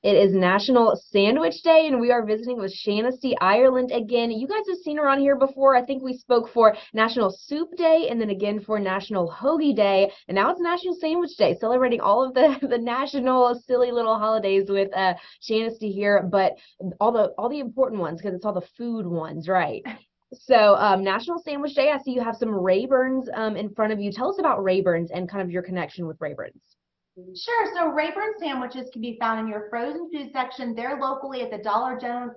It is National Sandwich Day, and we are visiting with Shanasty, Ireland again. You guys have seen her on here before. I think we spoke for National Soup Day and then again for National Hoagie Day, and now it's National Sandwich Day, celebrating all of the national silly little holidays with Shanasty here, but all the important ones because it's all the food ones, right? So, National Sandwich Day, I see you have some Rayburns in front of you. Tell us about Rayburns and kind of your connection with Rayburns. Sure. So Rayburn sandwiches can be found in your frozen food section. They're locally at the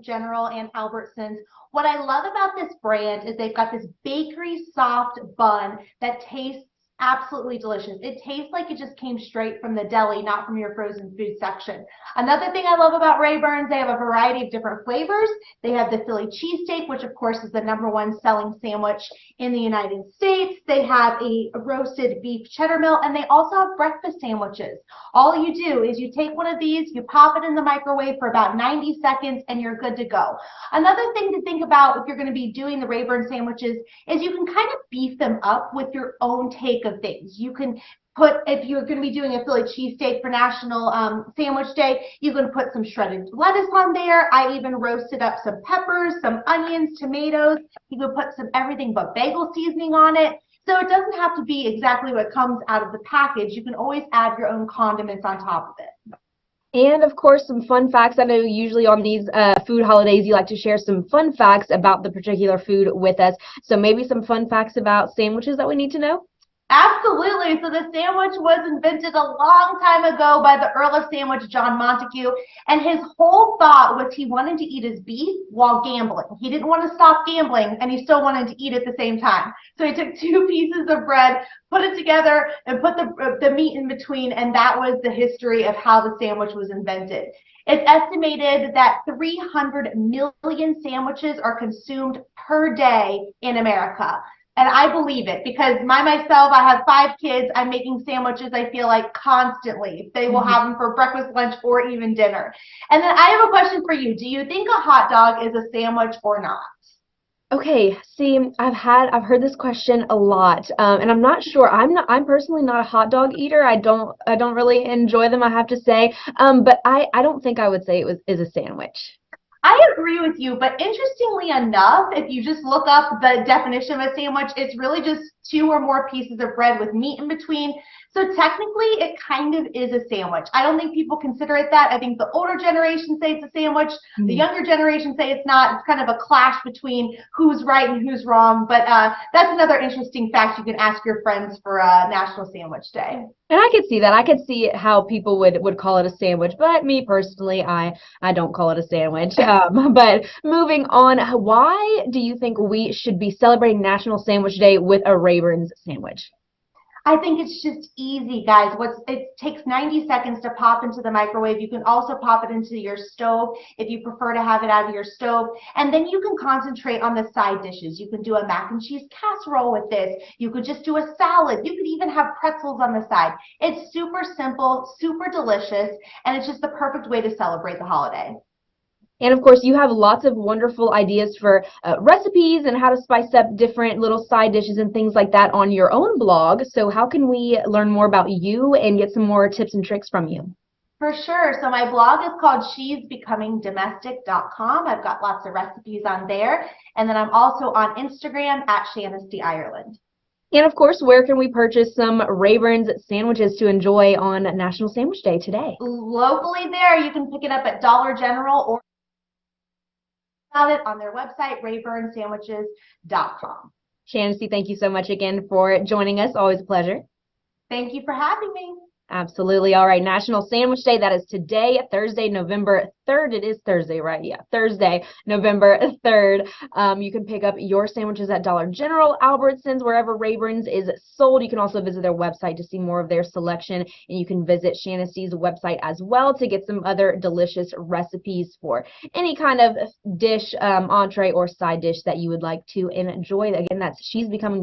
General and Albertsons. What I love about this brand is they've got this bakery soft bun that tastes absolutely delicious. It tastes like it just came straight from the deli, not from your frozen food section. Another thing I love about Rayburn's, they have a variety of different flavors. They have the Philly cheesesteak, which of course is the #1 selling sandwich in the United States. They have a roasted beef cheddar melt, and they also have breakfast sandwiches. All you do is you take one of these, you pop it in the microwave for about 90 seconds, and you're good to go. Another thing to think about if you're going to be doing the Rayburn sandwiches is you can kind of beef them up with your own take of things. You can put, if you're going to be doing a Philly cheesesteak for National Sandwich Day, you can put some shredded lettuce on there. I even roasted up some peppers, some onions, tomatoes. You can put some everything but bagel seasoning on it. So it doesn't have to be exactly what comes out of the package. You can always add your own condiments on top of it. And of course, some fun facts. I know usually on these food holidays, you like to share some fun facts about the particular food with us. So maybe some fun facts about sandwiches that we need to know? Absolutely. So the sandwich was invented a long time ago by the Earl of Sandwich, John Montague, and his whole thought was he wanted to eat his beef while gambling. He didn't want to stop gambling, and he still wanted to eat at the same time. So he took 2 pieces of bread, put it together, and put the meat in between, and that was the history of how the sandwich was invented. It's estimated that 300 million sandwiches are consumed per day in America. And I believe it because myself, I have 5 kids. I'm making sandwiches, I feel like, constantly. They will have them for breakfast, lunch, or even dinner. And then I have a question for you. Do you think a hot dog is a sandwich or not? Okay, see, I've heard this question a lot, and I'm not sure. I'm personally not a hot dog eater. I don't really enjoy them, I have to say. But I don't think I would say is a sandwich. I agree with you, but interestingly enough, if you just look up the definition of a sandwich, it's really just 2 or more pieces of bread with meat in between. So technically, it kind of is a sandwich. I don't think people consider it that. I think the older generation say it's a sandwich. The younger generation say it's not. It's kind of a clash between who's right and who's wrong. But that's another interesting fact you can ask your friends for National Sandwich Day. And I could see that. I could see how people would call it a sandwich, but me personally, I don't call it a sandwich. But moving on, why do you think we should be celebrating National Sandwich Day with a Rayburns sandwich? I think it's just easy, guys. It takes 90 seconds to pop into the microwave. You can also pop it into your stove if you prefer to have it out of your stove. And then you can concentrate on the side dishes. You can do a mac and cheese casserole with this. You could just do a salad. You could even have pretzels on the side. It's super simple, super delicious, and it's just the perfect way to celebrate the holiday. And of course, you have lots of wonderful ideas for recipes and how to spice up different little side dishes and things like that on your own blog. So how can we learn more about you and get some more tips and tricks from you? For sure. So my blog is called shesbecomingdomestic.com. I've got lots of recipes on there. And then I'm also on Instagram at Shanasty, Ireland. And of course, where can we purchase some Rayburns sandwiches to enjoy on National Sandwich Day today? Locally there, you can pick it up at Dollar General or about it on their website, rayburnsandwiches.com. Shanasty, thank you so much again for joining us. Always a pleasure. Thank you for having me. Absolutely. All right. National Sandwich Day. That is today, Thursday, November 3rd. It is Thursday, right? Yeah. Thursday, November 3rd. You can pick up your sandwiches at Dollar General, Albertsons, wherever Rayburns is sold. You can also visit their website to see more of their selection. And you can visit Shanasty's website as well to get some other delicious recipes for any kind of dish, entree, or side dish that you would like to enjoy. Again, that's She's Becoming